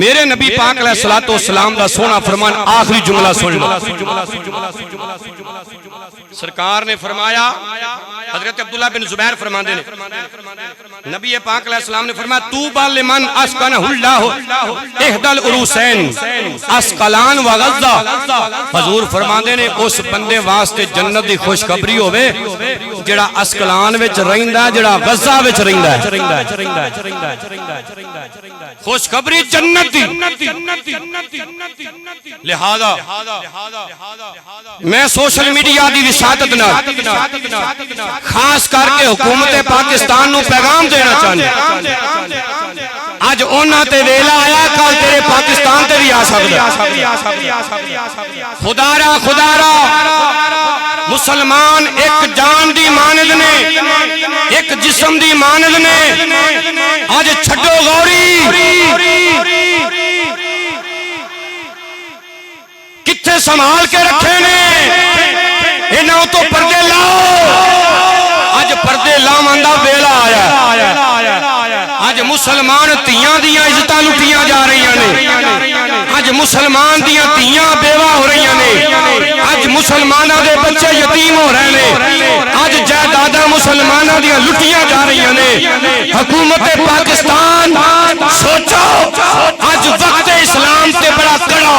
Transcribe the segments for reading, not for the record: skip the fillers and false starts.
میرے نبی پاک علیہ الصلوۃ والسلام دا سونا فرمان آخری جملہ سن لو۔ سرکار نے فرمایا، حضرت عبداللہ بن زبیر فرماندے نے، نبی پاک علیہ السلام نے فرمایا طوبی لمن اسکنہ اللہ احدی العروسین اسقلان و غزہ۔ حضور فرماندے نے اس بندے واسطے جنت دی خوشخبری ہوے جڑا اسقلان وچ رہندا ہے، جڑا غزہ وچ رہندا ہے۔ خوشخبری جنت دی۔ لہذا میں سوشل میڈیا دی وساطت نہ خاص کر کے حکومت پاکستان نو پیغام دینا چاہتے اج اونا تے ویلا آیا، کل تیرے پاکستان تے بھی آ سکتا۔ خدا را مسلمان ایک جان دی مانند نے، ایک جسم دی مانند نے، آج چھڈو غوری کتھے سنبھال کے رکھے نے، انہوں تو پردے لاؤ۔ آج پردے لاؤں دا ویلا آیا۔ آج مسلمان تیاں دیاں عزتاں لٹیاں جا رہی ہیں، آج مسلمان دیاں تیاں بیوہ ہو رہی ہیں، آج مسلمانہ دے بچے یتیم ہو رہے ہیں، آج جائیداداں مسلمانہ دیاں لٹیاں جا رہی ہیں۔ حکومت پاکستان سوچو، آج وقت اسلام تے بڑا کڑا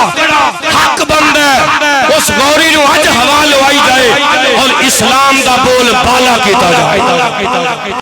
حق بند ہے، اس غوری نو آج ہوا لوائی جائے اور اسلام دا بول بالا کیتا جائے۔